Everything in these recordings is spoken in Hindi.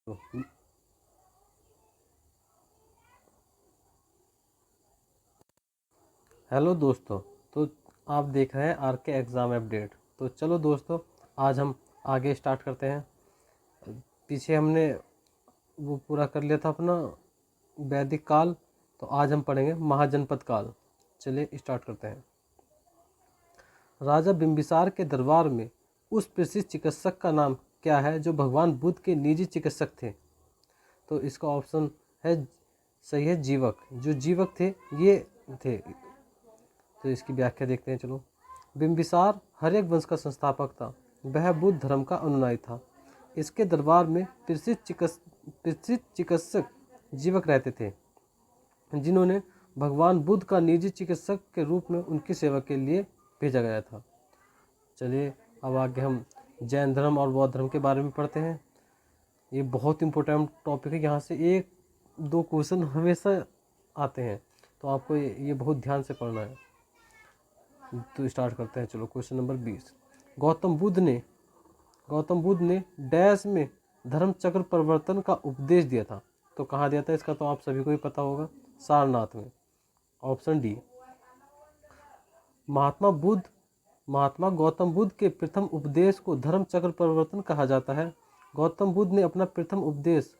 हेलो दोस्तों। तो आप देख रहे हैं आर के एग्ज़ाम अपडेट। तो चलो दोस्तों, आज हम आगे स्टार्ट करते हैं। पीछे हमने वो पूरा कर लिया था अपना वैदिक काल, तो आज हम पढ़ेंगे महाजनपद काल। चलिए स्टार्ट करते हैं। राजा बिंबिसार के दरबार में उस प्रसिद्ध चिकित्सक का नाम क्या है जो भगवान बुद्ध के निजी चिकित्सक थे? तो इसका ऑप्शन है सही है जीवक। जो जीवक थे ये थे। तो इसकी व्याख्या देखते हैं। चलो, बिंबिसार हर्यक वंश का संस्थापक था। वह बुद्ध धर्म का अनुयायी था। इसके दरबार में प्रसिद्ध चिकित्सक जीवक रहते थे, जिन्होंने भगवान बुद्ध का निजी चिकित्सक के रूप में उनकी सेवा के लिए भेजा गया था। चलिए अब आगे हम जैन धर्म और बौद्ध धर्म के बारे में पढ़ते हैं। ये बहुत इंपॉर्टेंट टॉपिक है। यहाँ से एक दो क्वेश्चन हमेशा आते हैं, तो आपको ये बहुत ध्यान से पढ़ना है। तो स्टार्ट करते हैं। चलो, क्वेश्चन नंबर 20। गौतम बुद्ध ने डैश में धर्म चक्र परिवर्तन का उपदेश दिया था। तो कहाँ दिया था इसका तो आप सभी को ही पता होगा, सारनाथ में। Option D. महात्मा गौतम बुद्ध के प्रथम उपदेश को धर्म चक्र परिवर्तन कहा जाता है। गौतम बुद्ध ने अपना प्रथम उपदेश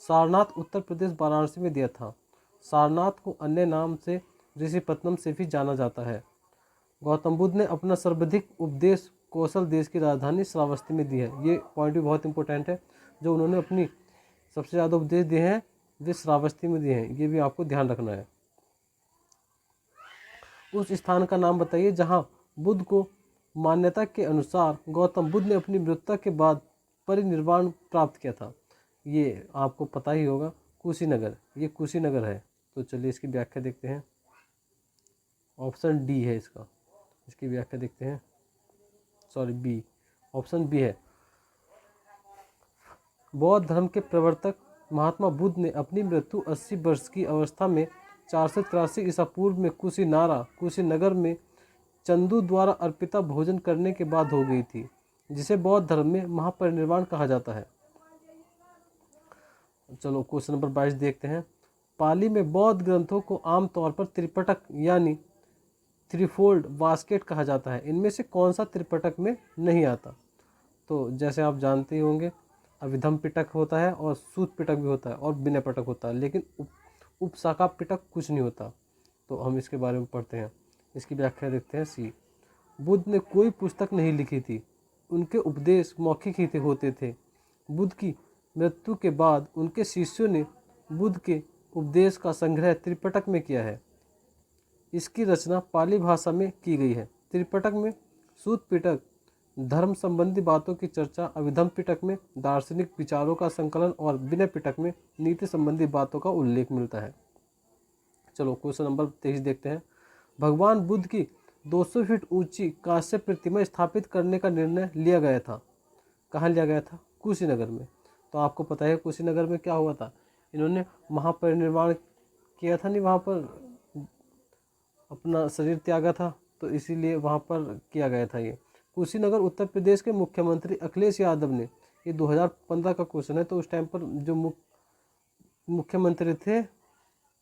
सारनाथ, उत्तर प्रदेश, वाराणसी में दिया था। सारनाथ को अन्य नाम से ऋषिपत्तनम से भी जाना जाता है। गौतम बुद्ध ने अपना सर्वाधिक उपदेश कौशल देश की राजधानी श्रावस्ती में दी है। ये पॉइंट भी बहुत इंपॉर्टेंट है। जो उन्होंने अपनी सबसे ज़्यादा उपदेश दिए हैं वे श्रावस्ती में दिए हैं। ये भी आपको ध्यान रखना है। उस स्थान का नाम बताइए जहां बुद्ध को मान्यता के अनुसार गौतम बुद्ध ने अपनी मृत्यु के बाद परिनिर्वाण प्राप्त किया था। ये आपको पता ही होगा, कुशीनगर। ये कुशीनगर है। तो चलिए इसकी व्याख्या देखते हैं। ऑप्शन डी है इसका। इसकी व्याख्या देखते हैं। Sorry, B. ऑप्शन बी है। बौद्ध धर्म के प्रवर्तक महात्मा बुद्ध ने अपनी मृत्यु 80 वर्ष की अवस्था में 483 ईसा पूर्व में कुशीनगर में चंदू द्वारा अर्पिता भोजन करने के बाद हो गई थी, जिसे बौद्ध धर्म में महापरिनिर्वाण कहा जाता है। चलो क्वेश्चन नंबर 22 देखते हैं। पाली में बौद्ध ग्रंथों को आमतौर पर त्रिपिटक यानी थ्रीफोल्ड बास्केट कहा जाता है। इनमें से कौन सा त्रिपिटक में नहीं आता? तो जैसे आप जानते ही होंगे, अभिधम पिटक होता है और सूत पिटक भी होता है और विनय पिटक होता है, लेकिन उपशाखा पिटक कुछ नहीं होता। तो हम इसके बारे में पढ़ते हैं। इसकी व्याख्या देखते हैं। सी। बुद्ध ने कोई पुस्तक नहीं लिखी थी। उनके उपदेश मौखिक ही होते थे। बुद्ध की मृत्यु के बाद उनके शिष्यों ने बुद्ध के उपदेश का संग्रह त्रिपिटक में किया है। इसकी रचना पाली भाषा में की गई है। त्रिपिटक में सूत पिटक धर्म संबंधी बातों की चर्चा, अभिधम पिटक में दार्शनिक विचारों का संकलन और विनय पिटक में नीति संबंधी बातों का उल्लेख मिलता है। चलो क्वेश्चन नंबर 23 देखते हैं। भगवान बुद्ध की 200 फीट ऊंची कांस्य प्रतिमा स्थापित करने का निर्णय लिया गया था। कहाँ लिया गया था? कुशीनगर में। तो आपको पता है कुशीनगर में क्या हुआ था? इन्होंने महापरिनिर्वाण किया था, नहीं वहाँ पर अपना शरीर त्यागा था, तो इसीलिए वहाँ पर किया गया था ये। कुशीनगर उत्तर प्रदेश के मुख्यमंत्री अखिलेश यादव ने, ये 2015 का क्वेश्चन है, तो उस टाइम पर जो मुख्यमंत्री थे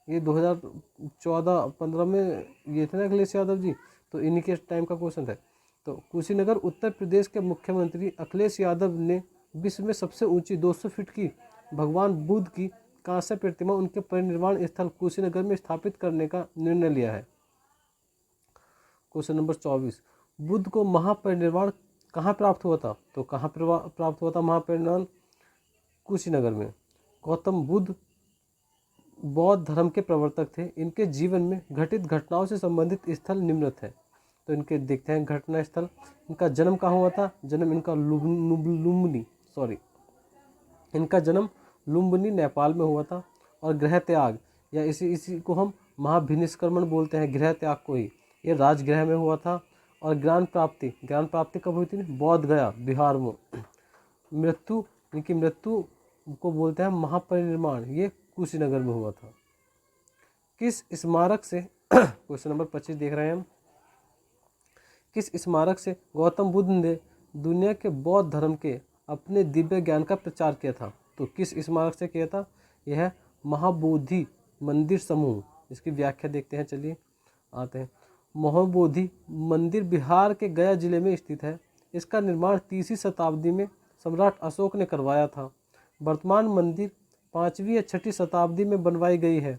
ये 2014-15 में ये थे ना अखिलेश यादव जी, तो इन्हीं के टाइम का क्वेश्चन है। तो कुशीनगर उत्तर प्रदेश के मुख्यमंत्री अखिलेश यादव ने विश्व में सबसे ऊंची 200 फीट की भगवान बुद्ध की कांस्य प्रतिमा उनके परिनिर्वाण स्थल कुशीनगर में स्थापित करने का निर्णय लिया है। Question number 24। बुद्ध को महापरिनिर्वाण कहाँ प्राप्त हुआ था? तो कहाँ प्राप्त हुआ था महापरिनिर्वाण? कुशीनगर में। गौतम बुद्ध बौद्ध धर्म के प्रवर्तक थे। इनके जीवन में घटित घटनाओं से संबंधित स्थल निम्नलिखित है। तो इनके देखते हैं घटना स्थल। इनका जन्म कहाँ हुआ था? इनका जन्म लुम्बिनी नेपाल में हुआ था। और गृह त्याग, या इसी को हम महाभिनिष्क्रमण बोलते हैं, गृह त्याग को ही, ये राजगृह में हुआ था। और ज्ञान प्राप्ति कब हुई थी? बोध गया, बिहार में। इनकी मृत्यु को बोलते हैं महापरिनिर्वाण, ये कुशीनगर में हुआ था। किस स्मारक से क्वेश्चन नंबर 25 देख रहे हैं हम। किस स्मारक से गौतम बुद्ध ने दुनिया के बौद्ध धर्म के अपने दिव्य ज्ञान का प्रचार किया था? तो किस स्मारक से किया था? यह है महाबोधि मंदिर समूह। इसकी व्याख्या देखते हैं, चलिए आते हैं। महाबोधि मंदिर बिहार के गया जिले में स्थित है। इसका निर्माण 30वीं शताब्दी में सम्राट अशोक ने करवाया था। वर्तमान मंदिर 5वीं या 6वीं शताब्दी में बनवाई गई है।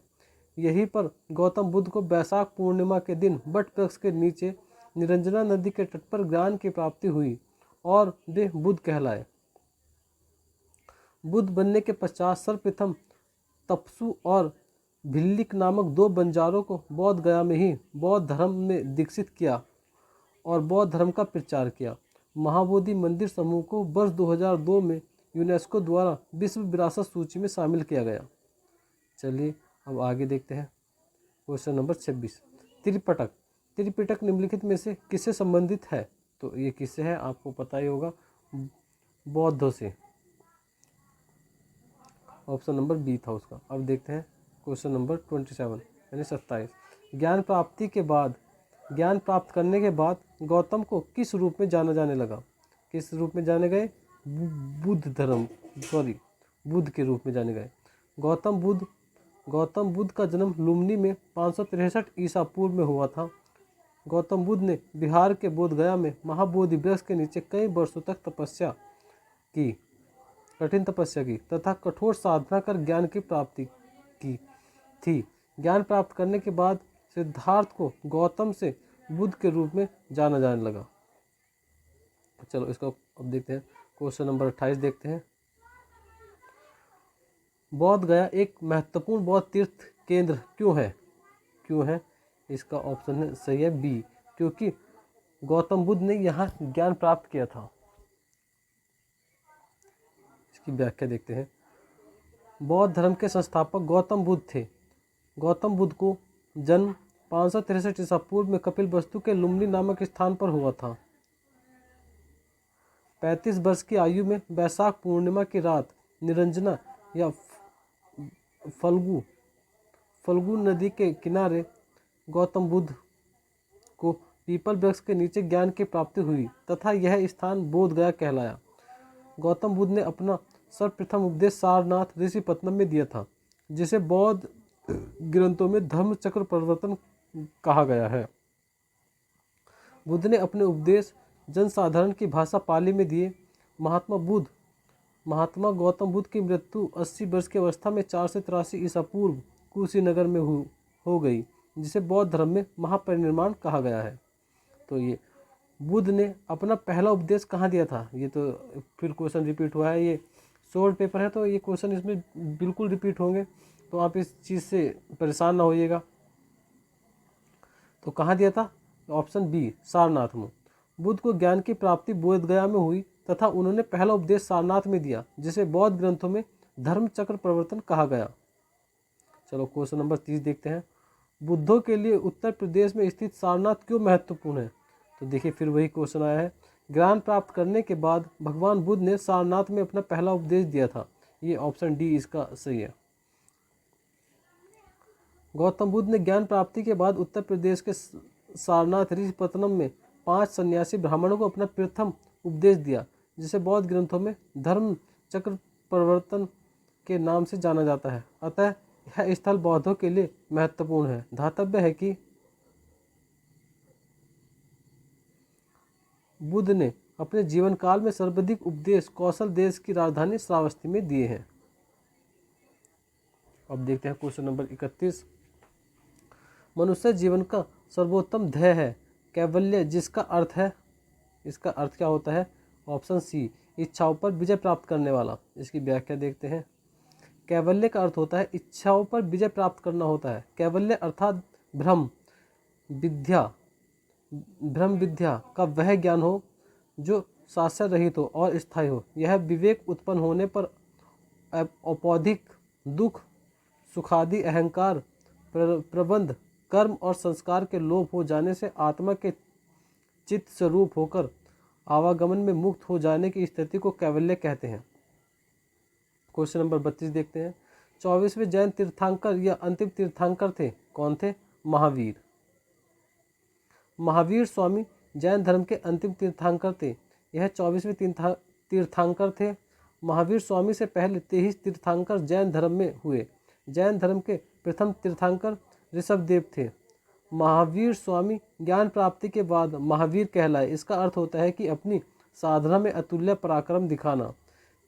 यहीं पर गौतम बुद्ध को बैसाख पूर्णिमा के दिन वट वृक्ष के नीचे निरंजना नदी के तट पर ज्ञान की प्राप्ति हुई और वे बुद्ध कहलाए। बुद्ध बनने के पश्चात सर्वप्रथम तपसु और भिल्लिक नामक 2 बंजारों को बोध गया में ही बौद्ध धर्म में दीक्षित किया और बौद्ध धर्म का प्रचार किया। महाबोधि मंदिर समूह को वर्ष 2002 में यूनेस्को द्वारा विश्व विरासत सूची में शामिल किया गया। चलिए अब आगे देखते हैं क्वेश्चन नंबर 26। त्रिपिटक। त्रिपिटक निम्नलिखित में से किससे संबंधित है? तो ये किससे है आपको पता ही होगा, बौद्धों से। ऑप्शन नंबर बी था उसका। अब देखते हैं क्वेश्चन नंबर 27 यानी 27। ज्ञान प्राप्ति के बाद, ज्ञान प्राप्त करने के बाद गौतम को किस रूप में जाना जाने लगा? किस रूप में जाने गए? बुद्ध के रूप में जाने गए। गौतम बुद्ध का जन्म लुम्बिनी में 563 ईसा पूर्व में हुआ था। गौतम बुद्ध ने बिहार के बोधगया में महाबोधि वृक्ष के नीचे कई वर्षों तक कठिन तपस्या की तथा कठोर साधना कर ज्ञान की प्राप्ति की थी। ज्ञान प्राप्त करने के बाद सिद्धार्थ को गौतम से बुद्ध के रूप में जाना जाने लगा। चलो इसको अब देखते हैं क्वेश्चन नंबर 28 देखते हैं। बोध गया एक महत्वपूर्ण बौद्ध तीर्थ केंद्र क्यों है? इसका ऑप्शन है सही है बी, क्योंकि गौतम बुद्ध ने यहाँ ज्ञान प्राप्त किया था। इसकी व्याख्या देखते हैं। बौद्ध धर्म के संस्थापक गौतम बुद्ध थे। गौतम बुद्ध को जन्म 563 ईसा पूर्व में कपिलवस्तु के लुम्बिनी नामक स्थान पर हुआ था। 35 वर्ष की आयु में बैसाख पूर्णिमा की रात निरंजना या फल्गु नदी के किनारे गौतम बुद्ध को पीपल वृक्ष के नीचे ज्ञान की प्राप्ति हुई तथा यह स्थान बोध गया कहलाया। गौतम बुद्ध ने अपना सर्वप्रथम उपदेश सारनाथ ऋषिपत्तनम में दिया था, जिसे बौद्ध ग्रंथों में धर्म चक्र प्रवर्तन कहा गया है। बुद्ध ने अपने उपदेश जनसाधारण की भाषा पाली में दिए। महात्मा गौतम बुद्ध की मृत्यु 80 वर्ष की अवस्था में 483 ईसा पूर्व कुशीनगर में हो गई, जिसे बौद्ध धर्म में महापरिनिर्वाण कहा गया है। तो ये बुद्ध ने अपना पहला उपदेश कहाँ दिया था? ये तो फिर क्वेश्चन रिपीट हुआ है, ये शॉर्ट पेपर है तो ये क्वेश्चन इसमें बिल्कुल रिपीट होंगे, तो आप इस चीज़ से परेशान ना होइएगा। तो कहाँ दिया था? ऑप्शन बी सारनाथ में। बुद्ध को ज्ञान की प्राप्ति बोध गया में हुई तथा उन्होंने पहला उपदेश सारनाथ में दिया, जिसे बौद्ध ग्रंथों में धर्म चक्र प्रवर्तन कहा गया। चलो क्वेश्चन नंबर 30 देखते हैं। बुद्धों के लिए उत्तर प्रदेश में स्थित सारनाथ क्यों महत्वपूर्ण है? तो देखिए फिर वही क्वेश्चन आया है। ज्ञान प्राप्त करने के बाद भगवान बुद्ध ने सारनाथ में अपना पहला उपदेश दिया था। ये ऑप्शन डी इसका सही है। गौतम बुद्ध ने ज्ञान प्राप्ति के बाद उत्तर प्रदेश के सारनाथ ऋषिपत्तनम में 5 सन्यासी ब्राह्मणों को अपना प्रथम उपदेश दिया, जिसे बौद्ध ग्रंथों में धर्म चक्र प्रवर्तन के नाम से जाना जाता है। अतः यह स्थल बौद्धों के लिए महत्वपूर्ण है। धातव्य है कि बुद्ध ने अपने जीवन काल में सर्वाधिक उपदेश कौशल देश की राजधानी श्रावस्ती में दिए हैं। अब देखते हैं क्वेश्चन नंबर 31। मनुष्य जीवन का सर्वोत्तम ध्येय है कैवल्य, जिसका अर्थ है, इसका अर्थ क्या होता है? ऑप्शन सी इच्छाओं पर विजय प्राप्त करने वाला। इसकी व्याख्या देखते हैं। कैवल्य का अर्थ होता है इच्छाओं पर विजय प्राप्त करना होता है। कैवल्य अर्थात ब्रह्म विद्या का वह ज्ञान हो जो शास्त्र रहित हो और स्थायी हो। यह विवेक उत्पन्न होने पर औपौधिक दुख, सुखादि अहंकार, प्रबंध, कर्म और संस्कार के लोप हो जाने से आत्मा के चित्त स्वरूप होकर आवागमन में मुक्त हो जाने की स्थिति को कैवल्य कहते हैं। क्वेश्चन नंबर 32 देखते हैं। 24वें जैन तीर्थंकर या अंतिम तीर्थंकर थे, कौन थे? महावीर। महावीर स्वामी जैन धर्म के अंतिम तीर्थंकर थे। यह 24वें तीर्थंकर थे। महावीर स्वामी से पहले 23 तीर्थंकर जैन धर्म में हुए। जैन धर्म के प्रथम तीर्थंकर ऋषभदेव थे। महावीर स्वामी ज्ञान प्राप्ति के बाद महावीर कहलाए। इसका अर्थ होता है कि अपनी साधना में अतुल्य पराक्रम दिखाना।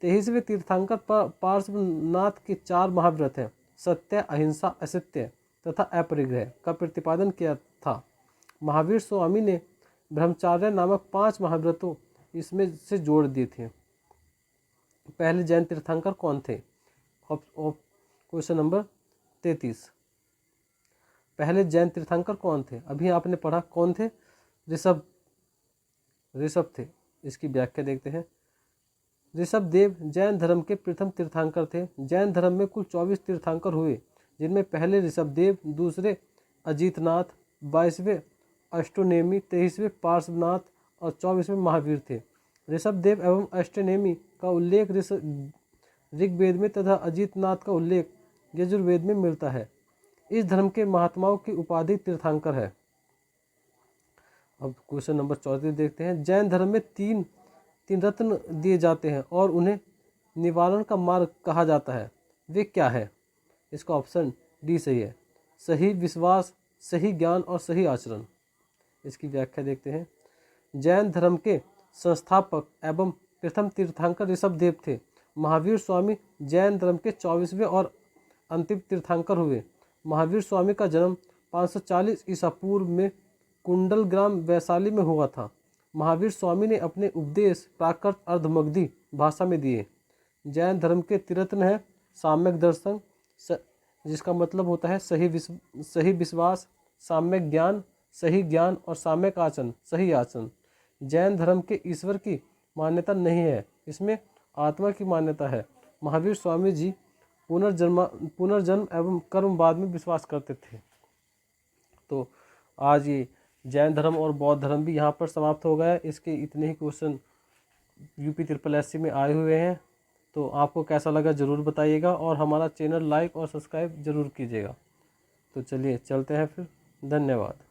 23वें तीर्थंकर पार्श्वनाथ के 4 महाव्रत हैं, सत्य, अहिंसा, असत्य तथा अपरिग्रह का प्रतिपादन किया था। महावीर स्वामी ने ब्रह्मचार्य नामक 5 महाव्रतों इसमें से जोड़ दिए थे। पहले जैन तीर्थंकर कौन थे? Question number 33। पहले जैन तीर्थंकर कौन थे? अभी आपने पढ़ा कौन थे? ऋषभ थे। इसकी व्याख्या देखते हैं। ऋषभदेव जैन धर्म के प्रथम तीर्थंकर थे। जैन धर्म में कुल 24 तीर्थंकर हुए, जिनमें पहले ऋषभदेव, दूसरे अजीतनाथ, 22वें अष्टोनेमी, 23वें पार्श्वनाथ और 24वें महावीर थे। ऋषभदेव एवं अष्टोनेमी का उल्लेख ऋग्वेद में तथा अजीतनाथ का उल्लेख यजुर्वेद में मिलता है। इस धर्म के महात्माओं की उपाधि तीर्थंकर है। अब क्वेश्चन नंबर 34 देखते हैं। जैन धर्म में तीन रत्न दिए जाते हैं और उन्हें निवारण का मार्ग कहा जाता है। वे क्या है? इसका ऑप्शन डी सही है। सही विश्वास, सही ज्ञान और सही आचरण। इसकी व्याख्या देखते हैं। जैन धर्म के संस्थापक एवं प्रथम तीर्थंकर ऋषभदेव थे। महावीर स्वामी जैन धर्म के 24वें और अंतिम तीर्थंकर हुए। महावीर स्वामी का जन्म 540 ईसा पूर्व में कुंडल ग्राम वैशाली में हुआ था। महावीर स्वामी ने अपने उपदेश प्राकृत अर्धमगधी भाषा में दिए। जैन धर्म के त्रिरत्न है साम्यक दर्शन, जिसका मतलब होता है सही विश्वास, साम्यक ज्ञान, सही ज्ञान और साम्यक आचरण, सही आचरण। जैन धर्म के ईश्वर की मान्यता नहीं है, इसमें आत्मा की मान्यता है। महावीर स्वामी जी पुनर्जन्म एवं कर्मवाद में विश्वास करते थे। तो आज ये जैन धर्म और बौद्ध धर्म भी यहाँ पर समाप्त हो गया है। इसके इतने ही क्वेश्चन UPSSC में आए हुए हैं। तो आपको कैसा लगा ज़रूर बताइएगा और हमारा चैनल लाइक और सब्सक्राइब ज़रूर कीजिएगा। तो चलिए चलते हैं फिर। धन्यवाद।